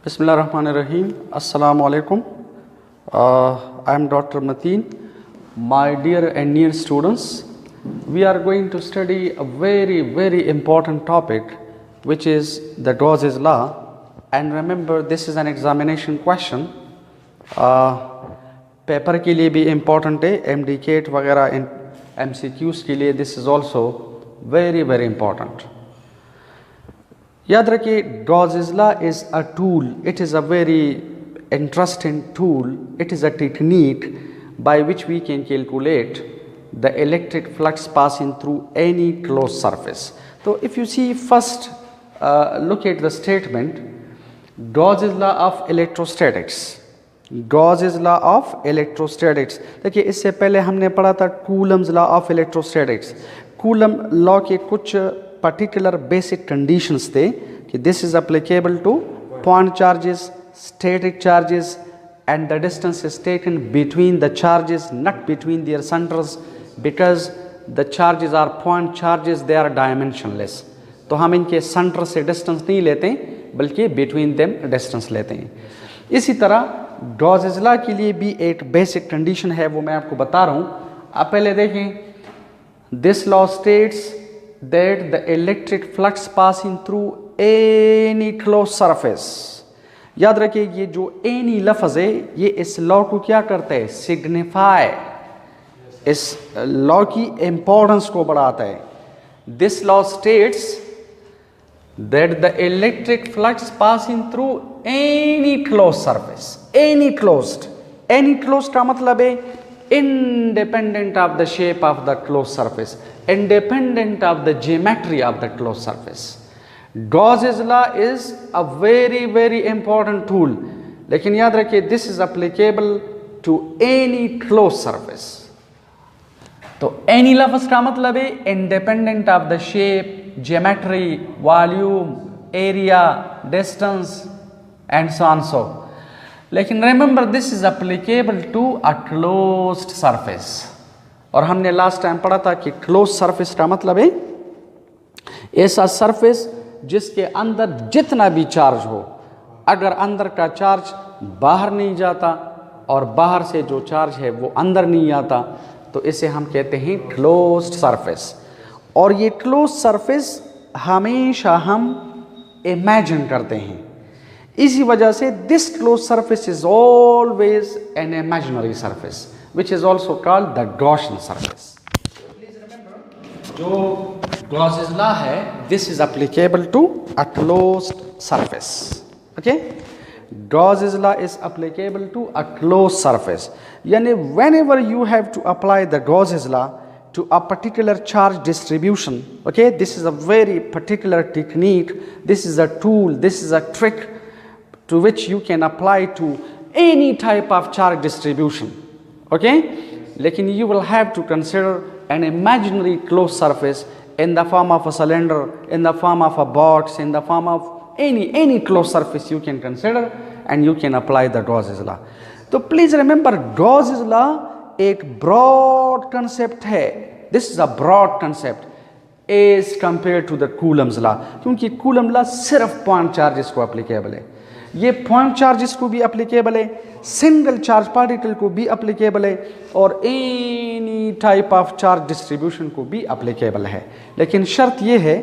Bismillahirrahmanirrahim. Assalamu alaikum. I am Dr. Mateen. My dear and near students, we are going to study a very important topic, which is the Gauss's law. And remember, this is an examination question. Paper के लिए भी important है, MDCAT वगैरह MCQs के लिए this is also very important. याद रखिए, Gauss's law is a tool. It is a very interesting tool. It is a technique by which we can calculate the electric flux passing through any closed surface. So if you see first, look at the statement, Gauss's law of electrostatics. Gauss's law of electrostatics. देखिए, इससे पहले हमने पढ़ा था Coulomb's law of electrostatics. Coulomb law के कुछ particular basic conditions थे कि this is applicable to point charges, static charges, and the distance is taken between the charges, not between their centers, because the charges are point charges, they are dimensionless. तो हम इनके centre से distance नहीं लेते बल्कि between them distance लेते हैं. इसी तरह Gauss's law के लिए भी एक बेसिक कंडीशन है, वो मैं आपको बता रहा हूँ. आप पहले देखें, this law states that the electric flux passing through any closed surface. याद रखिए, ये जो any लफ्ज़ है, ये इस लॉ को क्या करता है, सिग्निफाई, इस लॉ की इंपॉर्टेंस को बढ़ाता है. This law states that the electric flux passing through any closed surface, any closed का मतलब है independent of the shape of the closed surface, independent of the geometry of the closed surface. Gauss's law is a very important tool. लेकिन याद रखिए, this is applicable to any closed surface. तो any लफ्ज़ का मतलब है independent of the shape, geometry, volume, area, distance and so on so. लेकिन remember, this is applicable to a closed surface. और हमने लास्ट टाइम पढ़ा था कि क्लोज सरफेस का मतलब है ऐसा सरफेस जिसके अंदर जितना भी चार्ज हो, अगर अंदर का चार्ज बाहर नहीं जाता और बाहर से जो चार्ज है वो अंदर नहीं आता, तो इसे हम कहते हैं क्लोज्ड सरफेस. और ये क्लोज सरफेस हमेशा हम इमेजिन करते हैं. इसी वजह से this close surface is always an imaginary surface, which is also called the Gaussian surface. Please remember, जो Gauss's law है, this is applicable to a closed surface. Okay? Gauss's law is applicable to a closed surface. यानी whenever you have to apply the Gauss's law to a particular charge distribution, okay, this is a very particular technique, this is a tool, this is a trick to which you can apply to any type of charge distribution. Okay, लेकिन you will have to consider an imaginary closed surface in the form of a cylinder, in the form of a box, in the form of any closed surface you can consider, and you can apply the Gauss's law. तो please remember, Gauss's law एक broad concept है. This is a broad concept as compared to the Coulomb's law, क्योंकि Coulomb law सिर्फ point charges को applicable है. ये point charges को भी अप्लीकेबल है, सिंगल चार्ज पार्टिकल को भी अप्लीकेबल है, और any type of charge distribution को भी अप्लीकेबल है. लेकिन शर्त ये है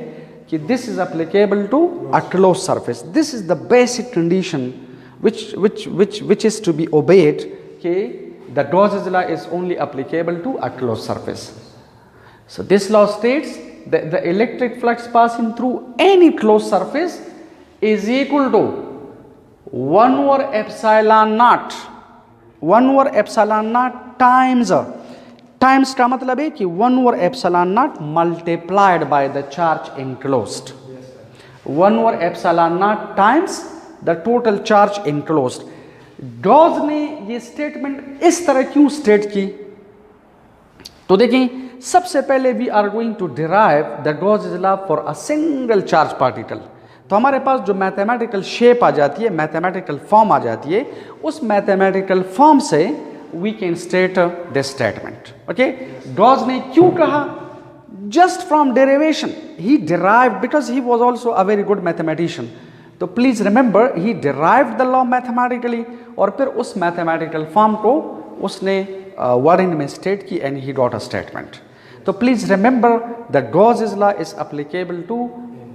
कि this is applicable to a close surface. This is the basic condition which is to be obeyed, कि the Gauss's law is only applicable to a closed surface. So this law states that the electric flux passing through any closed surface is equal to 1 over epsilon naught. 1 over epsilon naught times का मतलब है कि 1 over epsilon naught multiplied by the charge enclosed. 1 over epsilon naught times the total charge enclosed. Gauss ने ये statement इस तरह क्यों state की? तो देखें, सबसे पहले we are going to derive the Gauss's law for a single charge particle. तो हमारे पास जो मैथमेटिकल शेप आ जाती है, मैथमेटिकल फॉर्म आ जाती है, उस मैथमेटिकल फॉर्म से we can state this statement. Okay, Gauss ने क्यों कहा? Just from derivation he derived, because he was also a very good mathematician. तो please remember he derived the law mathematically, और फिर उस मैथमेटिकल फॉर्म को उसने वर्डिंग में स्टेट की and he got a statement. तो please remember the Gauss's law is applicable to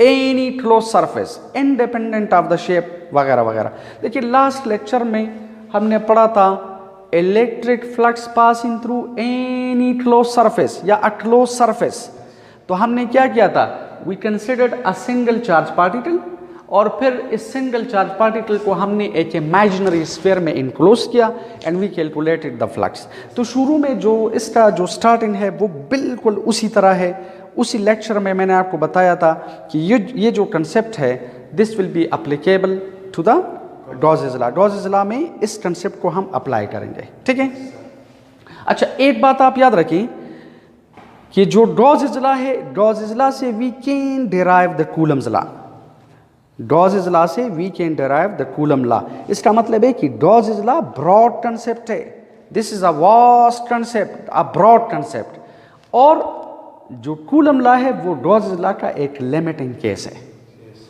any close surface independent of the shape वगैरह वगैरह। देखिए लास्ट लेक्चर में हमने पढ़ा था electric flux passing through any close surface या अ क्लोज सरफेस। तो हमने क्या किया था, we considered a single charge particle, और फिर इस सिंगल चार्ज पार्टिकल को हमने एक इमेजिनरी स्फीयर में इनक्लोज किया and we calculated the flux. तो शुरू में जो इसका जो स्टार्टिंग है वो बिल्कुल उसी तरह है। उसी लेक्चर में मैंने आपको बताया था कि ये जो कंसेप्ट है this will be applicable to the Gauss's law. Gauss's law में इस कंसेप्ट को हम अप्लाई करेंगे, ठीक है। अच्छा, एक बात आप याद रखें कि जो गॉसेस लॉ है, गॉसेस लॉ से we can derive the Coulomb's law. Gauss's law से we can derive the Coulomb law. इसका मतलब है कि गॉसेस लॉ ब्रॉड कंसेप्ट है, this is a vast concept, a broad concept, और जो कूलम लॉ है वो गॉसेस लॉ का एक लिमिटिंग केस है।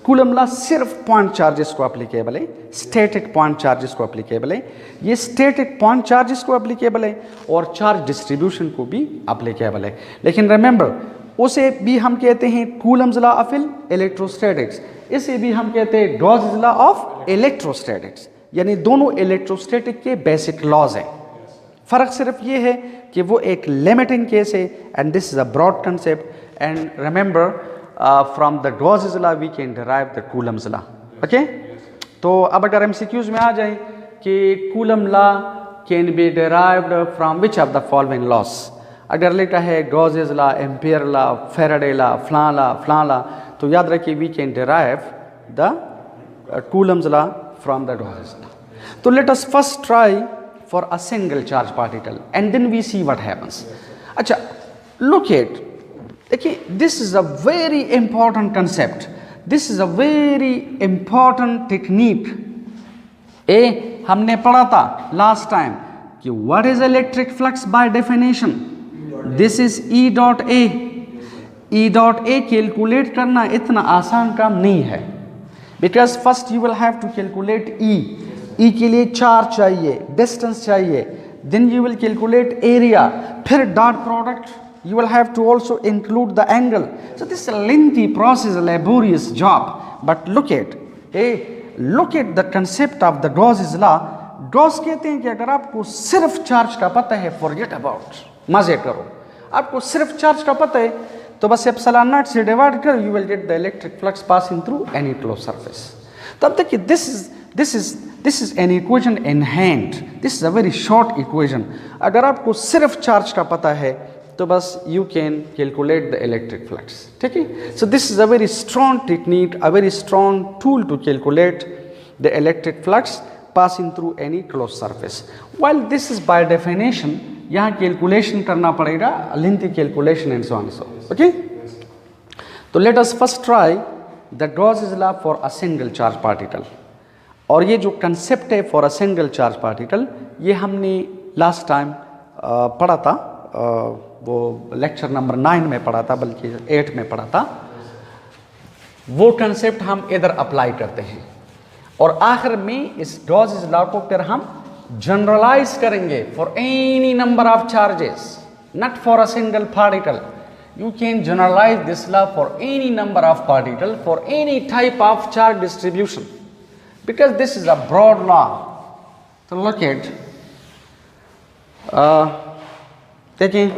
कूलम लॉ सिर्फ पॉइंट चार्जेस को एप्लीकेबल है, स्टैटिक पॉइंट चार्जेस को एप्लीकेबल है, ये स्टैटिक पॉइंट चार्जेस को एप्लीकेबल है और चार्ज डिस्ट्रीब्यूशन को भी एप्लीकेबल है। लेकिन रिमेंबर, उसे भी हम कहते हैं कूलम्स लॉ ऑफ इलेक्ट्रोस्टैटिक्स, इसे भी हम कहते हैं गॉसेस लॉ ऑफ इलेक्ट्रोस्टैटिक्स, यानी दोनों इलेक्ट्रोस्टैटिक के बेसिक लॉज हैं। फर्क सिर्फ ये है कि वो एक लिमिटिंग केस है and this is a broad concept. And remember, from the Gauss's law we can derive the Coulomb's law, okay. तो अब अगर एमसीक्यूज में आ जाए कि Coulomb law can be derived from which of the following laws, अगर लिखा है Gauss's law, Ampere law, Faraday law, फ्लां लॉ, तो याद रखिए we can derive the Coulomb's law from the Gauss's law. तो let us first try for a single charge particle and then we see what happens. अच्छा, look at, देखिए this is a very important concept, this is a very important technique। हमने पढ़ा था last time कि what is electric flux by definition, this is E dot A। E dot A calculate करना इतना आसान काम नहीं है, because first you will have to calculate E। E के लिए चार्ज चाहिए, डिस्टेंस चाहिए, then you will calculate area, फिर dot product, you will have to also include the angle. So this is a lengthy process, a laborious job. But look at the concept of the Gauss's law. Gauss कहते हैं कि अगर आपको सिर्फ charge का पता है, forget about, मजे करो। आपको सिर्फ चार्ज का पता है तो बस एप्सिलॉन नॉट से डिवाइड कर, you will get the electric flux passing through any closed surface। तब देखिए this is an equation in hand, this is a very short equation। अगर आपको सिर्फ चार्ज का पता है तो बस you can calculate the electric flux, ठीक है। So this is a very strong technique, a very strong tool to calculate the electric flux passing through any closed surface। While this is by definition, यहाँ calculation करना पड़ेगा, lengthy calculation and so on so, okay। तो let us first try the Gauss's law for a single charge particle। और ये जो concept है for a single charge particle, ये हमने लास्ट टाइम पढ़ा था, वो लेक्चर नंबर 9 में पढ़ा था, बल्कि 8 में पढ़ा था। वो कंसेप्ट हम इधर अप्लाई करते हैं और आखिर में इस गॉसेस लॉ को फिर हम जनरलाइज करेंगे for any number of charges, not for a single particle. You can generalize this law for any number of particles, for any type of charge distribution, because this is a broad law। So look at, देखिए,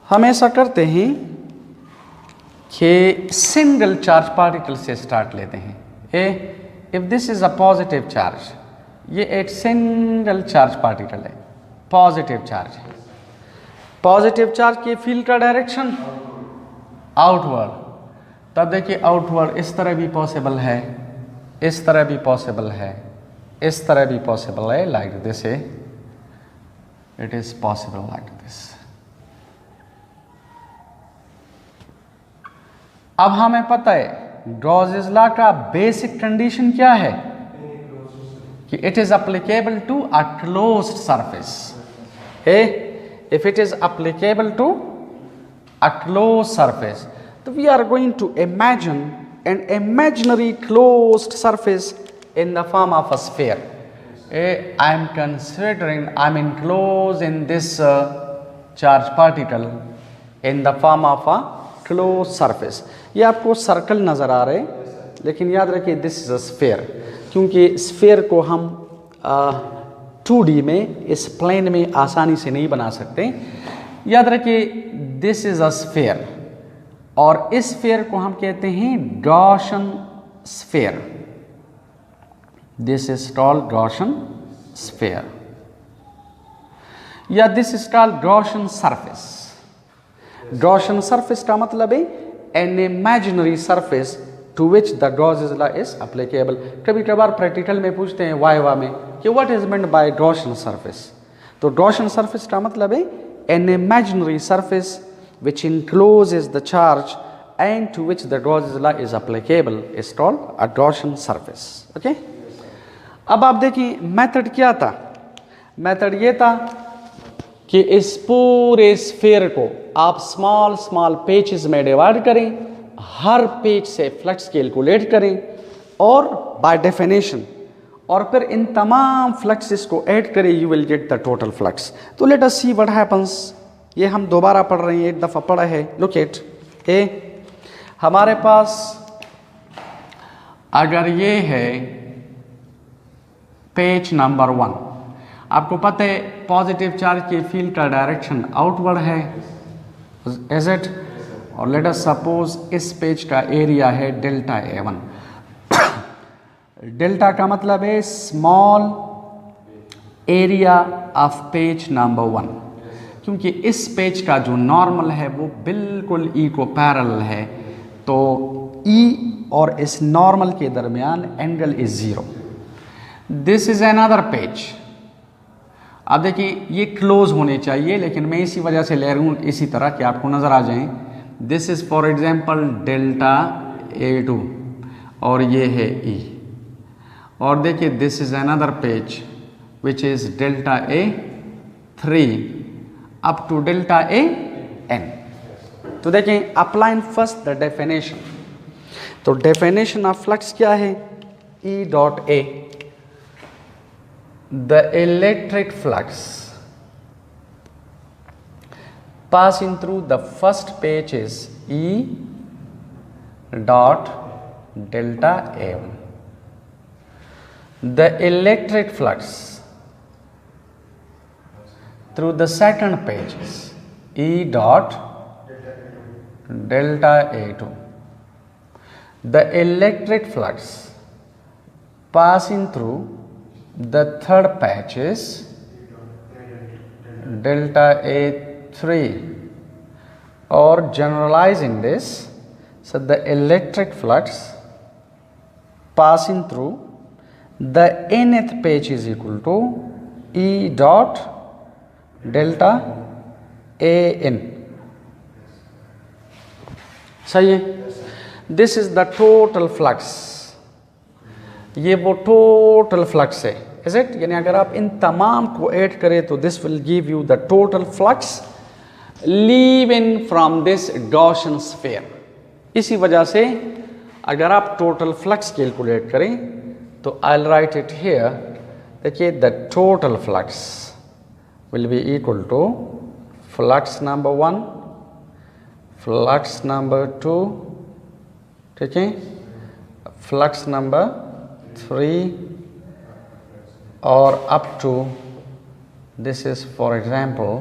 हम ऐसा करते हैं कि single charge particle से start लेते हैं। If this is a positive charge, ये एक सिंगल चार्ज पार्टिकल है, पॉजिटिव चार्ज है। पॉजिटिव चार्ज के फील्ड का डायरेक्शन आउटवर्ड, तब देखिए आउटवर्ड इस तरह भी पॉसिबल है, इस तरह भी पॉसिबल है, इस तरह भी पॉसिबल है, लाइक दिस है, it is possible like this. अब हमें पता है गॉसेस लॉ का बेसिक कंडीशन क्या है कि it is applicable to a closed surface. if it is applicable to a closed surface. So we are going to imagine an imaginary closed surface in the form of a sphere. I am considering I am enclosed in this charge particle in the form of a closed surface. ये आपको circle नज़र आ रहे हैं, लेकिन याद रखिए this is a sphere, क्योंकि sphere को हम 2D में इस प्लेन में आसानी से नहीं बना सकते। याद रखिए दिस इज़ अ स्फेयर, और इस स्फेयर को हम कहते हैं Gaussian sphere. This is called Gaussian sphere, या this is called Gaussian surface. Gaussian surface का मतलब है an imaginary surface to which the Gauss law is applicable. कभी कभार प्रैक्टिकल में पूछते हैं वाइवा में कि what is meant by Gaussian surface. तो गॉसियन सरफेस का मतलब है an imaginary surface which encloses the charge and to which the Gauss's law is applicable is called a Gaussian surface. Okay? अब आप देखिए मेथड क्या था। मेथड ये था कि इस पूरे स्फीयर को आप स्मॉल स्मॉल पेचेस में डिवाइड करें, हर पेज से फ्लक्स कैलकुलेट करें और बाय डेफिनेशन, और फिर इन तमाम फ्लक्सेस को ऐड करें, you will get the total flux. तो let us see what happens. ये हम दोबारा पढ़ रहे हैं, एक दफ़ा पढ़ा है। लुक एट हमारे पास अगर ये है पेज नंबर 1, आपको पता है पॉजिटिव चार्ज के फील्ड का डायरेक्शन आउटवर्ड है, इज इट? और लेट अस सपोज इस पेज का एरिया है डेल्टा A1। डेल्टा का मतलब है small area of page number 1, क्योंकि इस पेज का जो नॉर्मल है वो बिल्कुल ई को पैरेलल है, तो ई और इस नॉर्मल के दरमियान angle is 0। This is another page. अब देखिए ये क्लोज होने चाहिए, लेकिन मैं इसी वजह से ले रहा हूँ इसी तरह कि आपको नजर आ जाए। This is for example delta A2 और ये है ई, और देखिए this is another page which is delta A3 up to delta AN। तो देखें अप्लाइंग फर्स्ट द डेफिनेशन। तो डेफिनेशन ऑफ फ्लक्स क्या है? E dot A, the electric flux passing through the first page is E dot delta A1. The electric flux through the second page is E dot delta A2. The electric flux passing through the third patch is delta A3, or generalizing this, so the electric flux passing through the nth page is equal to E dot delta AN। सही है? This is the total flux. ये वो total flux है, is it? यानी अगर आप इन तमाम को ऐड करें तो this will give you the total flux leaving from this Gaussian sphere. इसी वजह से अगर आप टोटल फ्लक्स कैलकुलेट करें तो I will write it here. देखिए the total flux will be equal to flux number 1, flux number 2, ठीक है, flux number 3, और up to this is for example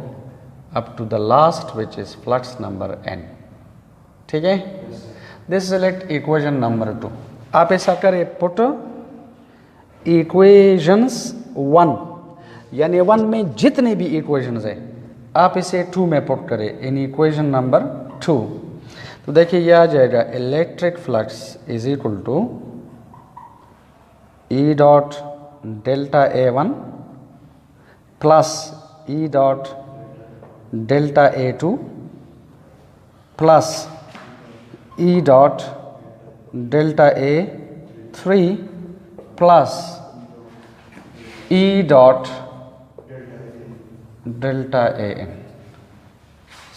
up to the last which is flux number n। ठीक है, this is let equation number 2। आप ऐसा करें, put equations 1, यानी 1 में जितने भी इक्वेशंस है आप इसे 2 में पुट करें, इन इक्वेशन नंबर 2। तो देखिए ये आ जाएगा electric flux is equal to E dot delta A1 plus E dot delta A2 plus E dot delta A3 plus E dot delta A n.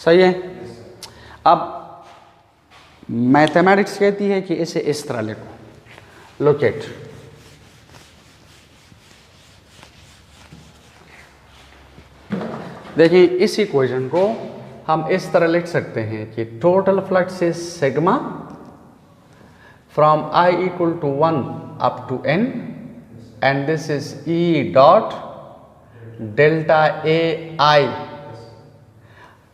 सही है। अब मैथमेटिक्स कहती है कि इसे इस तरह लिखो, लोकेट देखिए इस इक्वेशन को हम इस तरह लिख सकते हैं कि total flux is sigma from I equal to 1 up to n and this is E dot delta A i,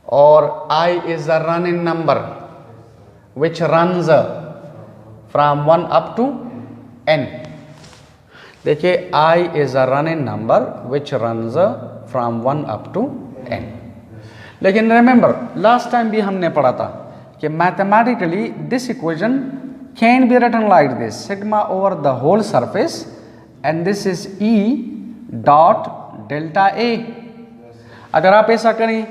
और I is the running number which runs from 1 up to n। देखिए I is a running number which runs from 1 up to n। लेकिन remember last time भी हमने पढ़ा था कि mathematically this equation can be written like this, sigma over the whole surface and this is E dot delta A. अगर आप ऐसा करें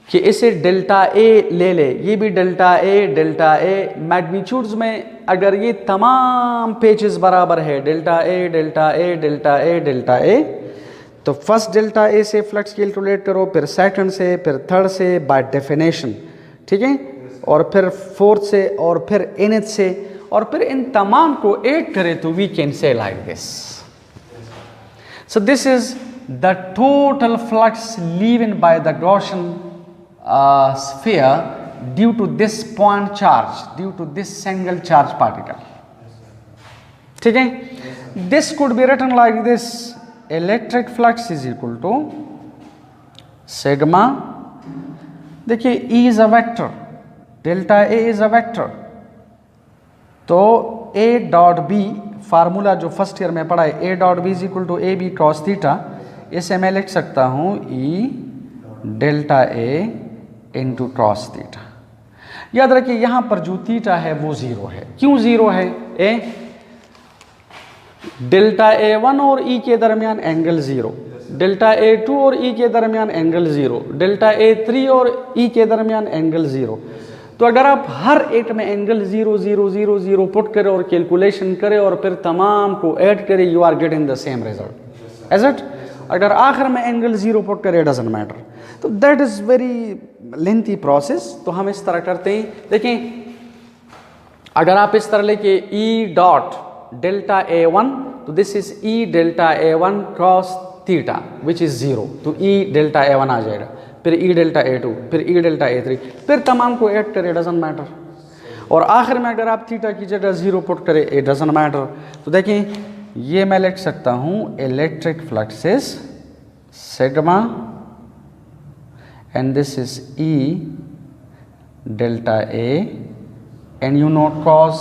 कि इसे डेल्टा ए ले ले, ये भी डेल्टा ए मैग्नीट्यूड्स में अगर ये तमाम पेजेस बराबर है delta A delta A delta A delta A, तो फर्स्ट डेल्टा ए से फ्लक्स कैलकुलेट करो, फिर सेकंड से, फिर थर्ड से बाय डेफिनेशन, ठीक है, और फिर फोर्थ से, और फिर nth से, और फिर इन तमाम को ऐड करें तो we can say like this. So this is the total flux leaving by the Gaussian sphere due to this point charge, due to this single charge particle, ठीक है। this could be written like this, electric flux is equal to sigma, देखिए E is a vector, delta A is a vector, तो A dot B formula जो first year में पढ़ा है, A dot B is equal to A B cos theta, इसे मैं लिख सकता हूँ E delta A into cos theta. याद रखिए यहां पर जो थीटा है वो जीरो है। क्यों जीरो है? डेल्टा A1 और E के दरमियान एंगल जीरो, डेल्टा A2 और E के दरमियान एंगल जीरो, डेल्टा A3 और E के दरमियान एंगल जीरो। तो अगर आप हर एक में angle zero zero zero zero put करें और कैलकुलेशन करें और फिर तमाम को ऐड करें, you are getting the same result, as it. अगर आखिर में एंगल जीरो पुट करें, डजंट मैटर। तो that is very lengthy process. तो हम इस तरह करते हैं, देखें अगर आप इस तरह लेके E डॉट डेल्टा A1, तो this is E delta A1 cross theta which is zero, तो E डेल्टा A1 आ जाएगा, फिर E डेल्टा A2, फिर E डेल्टा A3, फिर तमाम को ऐड करें, डजंट मैटर। और आखिर में अगर आप थीटा की जगह जीरो पुट करें, इट डजंट मैटर। तो देखें ये मैं लिख सकता हूं electric flux is sigma and this is E delta A and you know cos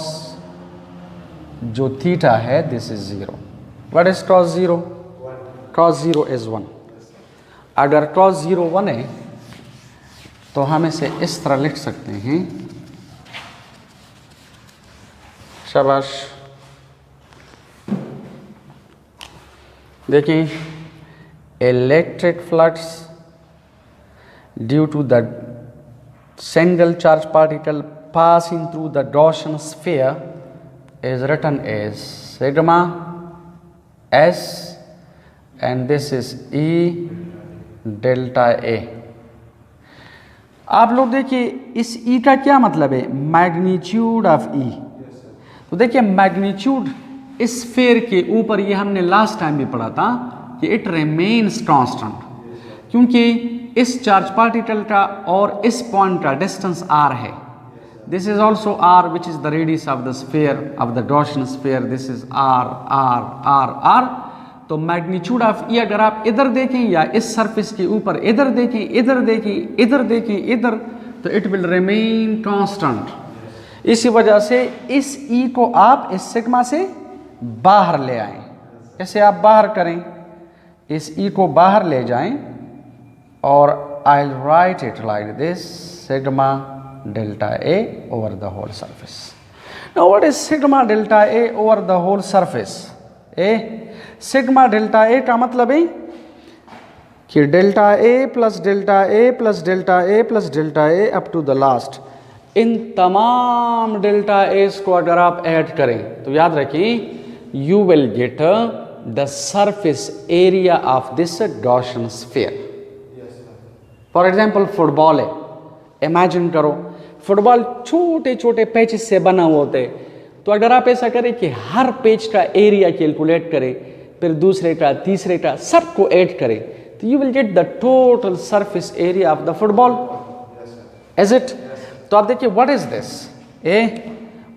जो थीटा है this is zero. What is cos zero? Cos zero is 1. अगर cos zero 1 है तो हम इसे इस तरह लिख सकते हैं, शाबाश। देखें electric flux due to the single charge particle passing through the Gaussian sphere is written as sigma s and this is E delta A। आप लोग देखिए इस E का क्या मतलब है? Magnitude of E। तो देखिए मैग्नीट्यूड इस स्फीयर के ऊपर, ये हमने लास्ट टाइम भी पढ़ा था कि इट रिमेन्स कांस्टेंट, क्योंकि इस चार्ज पार्टिकल का और इस पॉइंट का डिस्टेंस r है। This is also r which is the radius of the sphere of the Gaussian sphere, this is r। तो मैग्नीट्यूड ऑफ E अगर आप इधर देखें या इस सरफेस के ऊपर इधर देखें, इधर देखें, इधर देखें, इधर, तो इट विल रिमेन कांस्टेंट। इसी वजह से इस E को आप इस सिग्मा से बाहर ले आएं। कैसे आप बाहर करें? इस E को बाहर ले जाएं और I'll write it like this, sigma delta A over the whole surface. Now what is sigma delta A over the whole surface? Sigma delta A का मतलब है कि delta A plus delta A plus delta A plus delta A up to the last, इन तमाम delta A's को अगर आप add करें तो याद रखिए you will get the surface area of this Gaussian sphere. For example football है, इमेजिन करो फुटबॉल छोटे छोटे पैचेस से बना हुआ होता है, तो अगर आप ऐसा करें कि हर पेज का एरिया कैलकुलेट करें, फिर दूसरे का तीसरे का सबको ऐड करें, तो you will get the total surface area of the football, is it? तो आप देखिए what is this,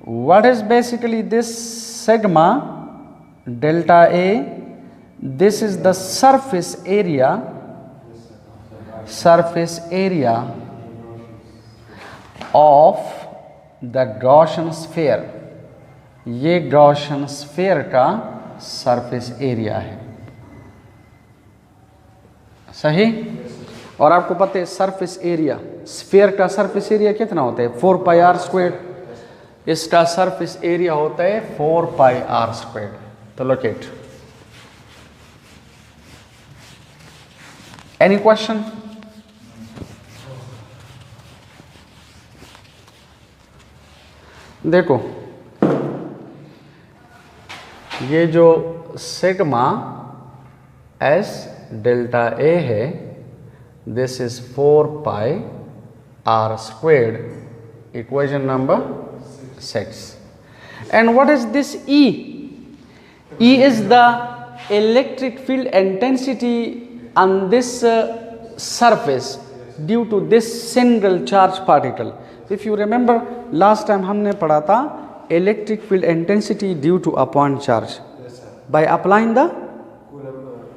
what is basically this sigma delta A, this is the surface area of the Gaussian sphere, ये Gaussian sphere का surface area है, सही? और आपको पता है सरफेस एरिया, स्फीयर का सरफेस एरिया कितना होता है? 4 पाई आर स्क्वायर, इसका सरफेस एरिया होता है 4 पाई आर स्क्वायर। तो लोकेट, एनी क्वेश्चन? देखो ये जो सिग्मा एस डेल्टा ए है, this is 4 pi r squared, equation number 6। And what is this E? E is the electric field intensity on this surface due to this single charge particle. If you remember last time हमने पढ़ा था electric field intensity due to a point charge by applying the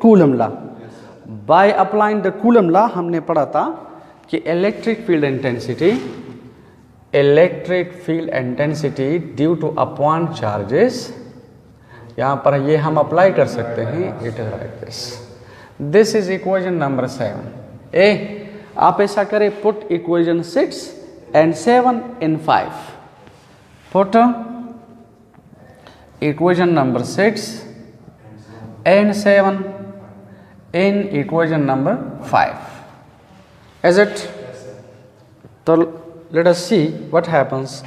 Coulomb law. By applying the Coulomb law हमने पढ़ा था कि electric field intensity due to a point charges, यहाँ पर ये हम अप्लाई कर सकते हैं, it is like this. This is equation number 7. आप ऐसा करें, put equation 6 and 7 in 5. Put equation number 6 and 7 in equation number 5. Is it? So let us see what happens.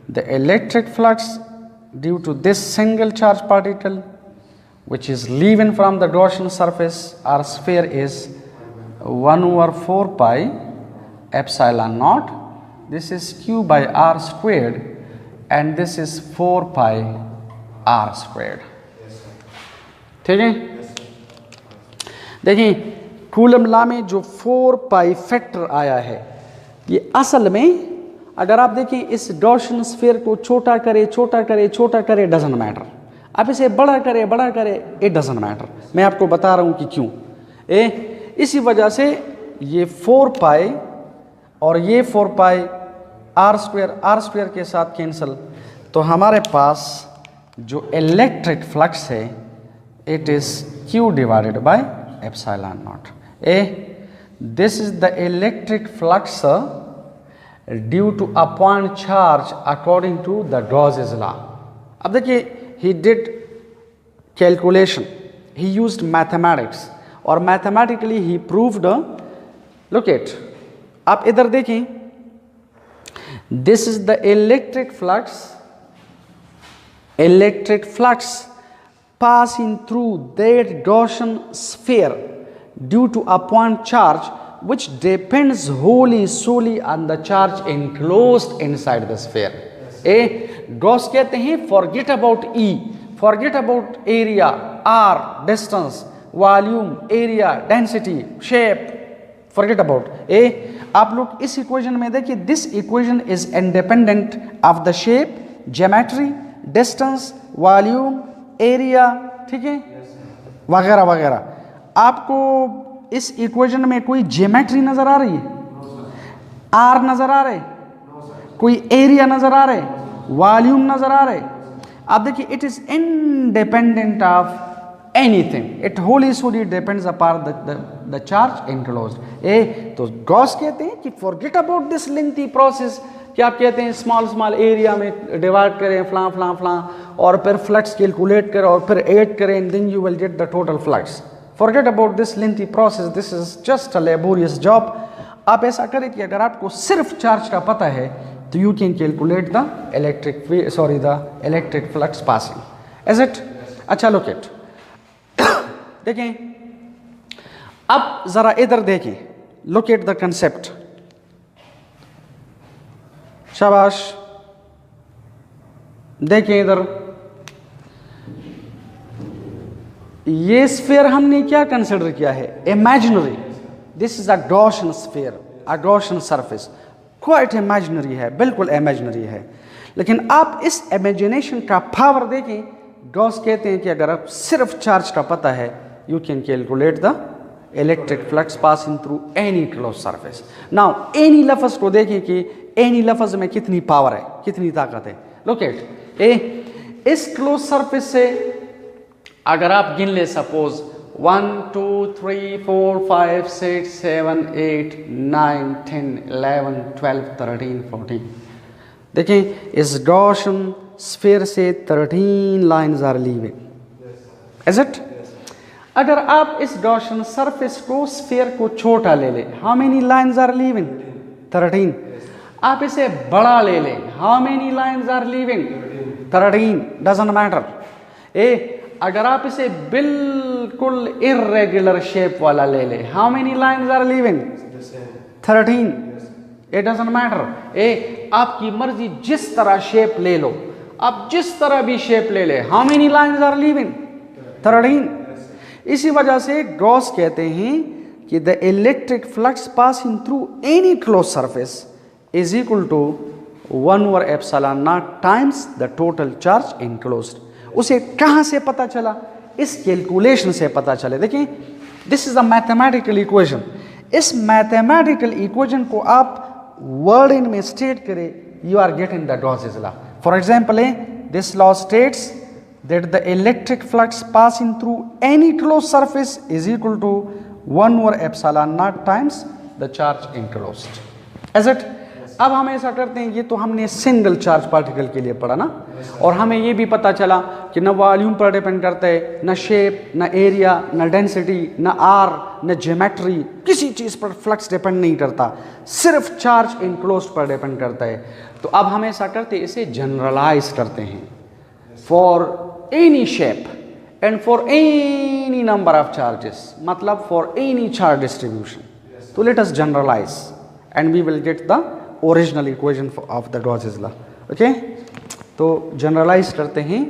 The electric flux due to this single charge particle which is leaving from the Gaussian surface or sphere is 1 over 4 pi epsilon naught. This is q by r squared and this is 4 pi r squared. ठीक है? देखिए coulomb law में जो 4 पाई factor आया है, ये असल में अगर आप देखें इस गॉसियन स्फीयर को छोटा करे डजंट मैटर, आप इसे बड़ा करे इट डजंट मैटर। मैं आपको बता रहा हूं कि क्यों। इसी वजह से ये 4 पाई और ये 4 पाई आर स्क्वायर के साथ कैंसिल, तो हमारे पास जो इलेक्ट्रिक फ्लक्स है it is q divided by epsilon naught. This is the electric flux due to a point charge according to the Gauss's law. अब देखिए he did calculation, he used mathematics और mathematically he proved, look at, आप इधर देखें, this is the electric flux passing through that Gaussian sphere due to a point charge which depends wholly solely on the charge enclosed inside the sphere. Gauss कहते हैं forget about E, forget about area, r distance, volume, area, density, shape, forget about. आप लोग इस equation में देखिए, this equation is independent of the shape, geometry, distance, volume, area, ठीक है, वगैरह वगैरह। आपको इस इक्वेशन में कोई ज्योमेट्री नजर आ रही है? आर नजर आ रहे? कोई एरिया नजर आ रहे? वॉल्यूम नजर आ रहे? आप देखिए it is independent of anything, it wholly solely depends upon the charge enclosed. तो गॉस कहते हैं कि forget about this lengthy process, कि आप कहते हैं स्मॉल एरिया में डिवाइड करें फ्ला और फिर फ्लक्स कैलकुलेट करें और फिर ऐड करें and then you will get the total flux. Forget about this lengthy process, this is just a laborious job. आप ऐसा करें कि अगर आपको सिर्फ चार्ज का पता है तो you can calculate the electric flux passing, is it? अच्छा लुक इट, देखें अब जरा इधर देखें, look at the concept. शाबाश, देखिए इधर, ये स्फीयर हमने क्या कंसिडर किया है? Imaginary. This is a Gaussian sphere, a Gaussian surface, quite imaginary है, बिल्कुल इमेजिनरी है. लेकिन आप इस इमेजिनेशन का पावर देखें. गॉस कहते हैं कि अगर आप सिर्फ चार्ज का पता है, you can calculate the electric flux passing through any close surface. Now any लफ्ज को देखें कि एनी लफ्ज में कितनी पावर है, कितनी ताकत है. लुक एट ए, इस क्लोज सरफेस से अगर आप गिन ले, सपोज 1 2 3 4 5 6 7 8 9 10 11 12 13 14, देखें इस गॉसियन स्फीयर से 13 lines are leaving. Is it? अगर आप इस गॉसियन सरफेस को, स्फीयर को छोटा ले लें, how many lines are leaving? 13. आप इसे बड़ा ले लें, how many lines are leaving? 13. Doesn't matter. अगर आप इसे बिल्कुल इर्रेगुलर शेप वाला ले लें, how many lines are leaving? 13. It doesn't matter. आपकी मर्जी, जिस तरह शेप ले लो, आप जिस तरह भी शेप ले ले, how many lines are leaving? 13. इसी वजह से गॉस कहते हैं कि the electric flux passing through any close surface is equal to 1/ε0 times the total charge enclosed. उसे कहां से पता चला? इस कैलकुलेशन से पता चले. देखिए, this is a mathematical equation. इस मैथमेटिकल इक्वेशन को आप वर्ड इन में स्टेट करें, you are getting the Gauss's law. For example, this law states that the electric flux passing through any closed surface is equal to 1/ε0 times the charge enclosed. Is it? अब हम ऐसा करते हैं, ये तो हमने सिंगल चार्ज पार्टिकल के लिए पढ़ा ना, और हमें ये भी पता चला कि न वॉल्यूम पर डिपेंड करता है, न शेप, न एरिया, न डेंसिटी, न आर, न ज्योमेट्री, किसी चीज़ पर फ्लक्स डिपेंड नहीं करता, सिर्फ चार्ज इनक्लोज्ड पर डिपेंड करता है. तो अब हम ऐसा करते हैं, इसे जनरलाइज करते हैं for any shape and for any number of charges, मतलब for any charge distribution. So let us generalize and we will get the original equation of the Gauss's law. Okay, तो generalize करते हैं.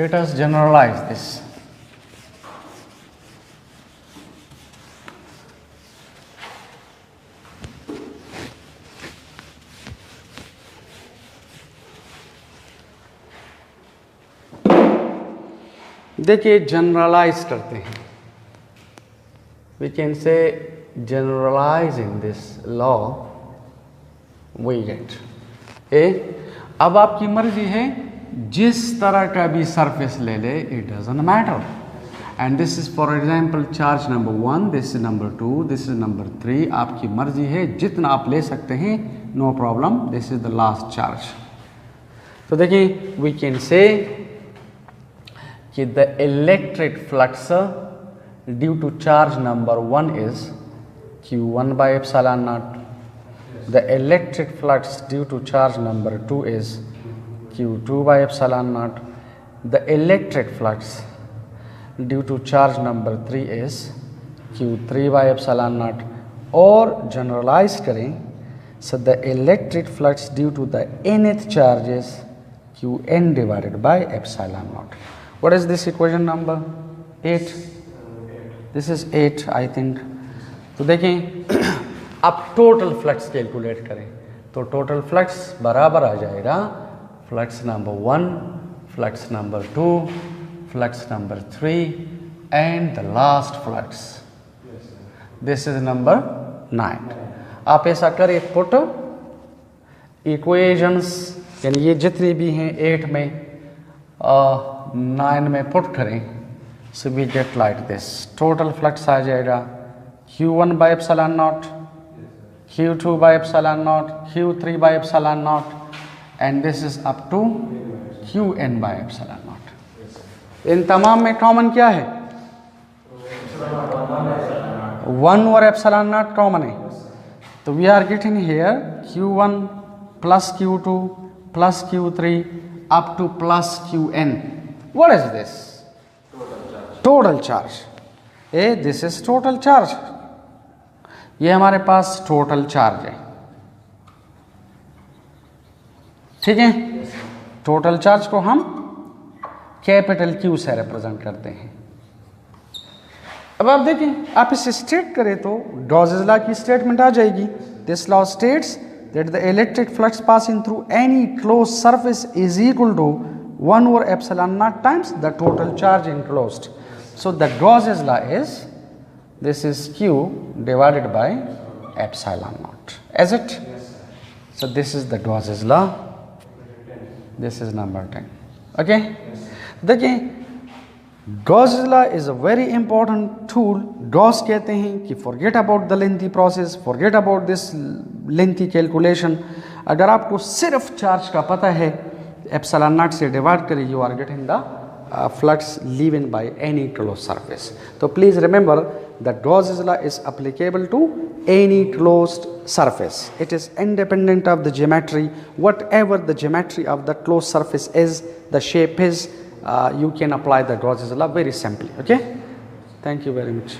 Let us generalize this. देखिए, generalize करते हैं. We can say generalize in this law we get. अब आपकी मर्जी है, जिस तरह का भी सरफेस ले ले, it doesn't matter. And this is for example charge number 1, this is number 2, this is number 3. आपकी मर्जी है, जितना आप ले सकते हैं, no problem. This is the last charge. तो देखिए, वी कैन से कि the electric flux due to charge number 1 is Q1/ε0. The electric flux due to charge number 2 is Q2/ε0. The electric flux due to charge number 3 is Q3/ε0. और generalize करें, so the electric flux due to the nth charge is Qn divided by ε0. What is this equation number? 8. This is 8 I think. तो देखें, अब total flux calculate करें, तो total flux बराबर आ जाएगा flux number 1, flux number 2, flux number 3 and the last flux, this is number 9. आप ऐसा करें, पुट इक्वेशंस, यानी ये जितने भी हैं 8 में 9 में पुट करें, so we get like this. Total flux आ जाएगा Q1/ε0, Q2/ε0, Q3/ε0 and this is up to Qn/ε0. इन तमाम में कॉमन क्या है? 1 और ε0 कॉमन है. तो we are getting here Q1 plus Q2 plus Q3 up to plus Qn. What is this? Total charge, a this is total charge, ये हमारे पास टोटल चार्ज है, ठीक है। टोटल चार्ज को हम कैपिटल क्यू से रिप्रेजेंट करते हैं। अब आप देखें, आप इसे स्टेट करें तो गॉसेस लॉ की स्टेटमेंट आ जाएगी। This law states that the electric flux passing through any close surface is equal to 1 over epsilon naught times the total charge enclosed. So the Gauss's law is, this is Q divided by epsilon naught. Is it? So this is the Gauss's law. This is number 10. Okay? देखिए, Gauss's law is a very important tool. Gauss कहते हैं कि forget about the lengthy process, forget about this lengthy calculation. अगर आपको सिर्फ charge का पता है, एप्सिलॉन नॉट से डिवाइड करिए, you are getting the flux leaving by any close surface. तो please remember the Gauss's law is applicable to any closed surface. It is independent of the geometry. Whatever the geometry of the closed surface is, the shape is, you can apply the Gauss's law very simply. Okay? Thank you very much.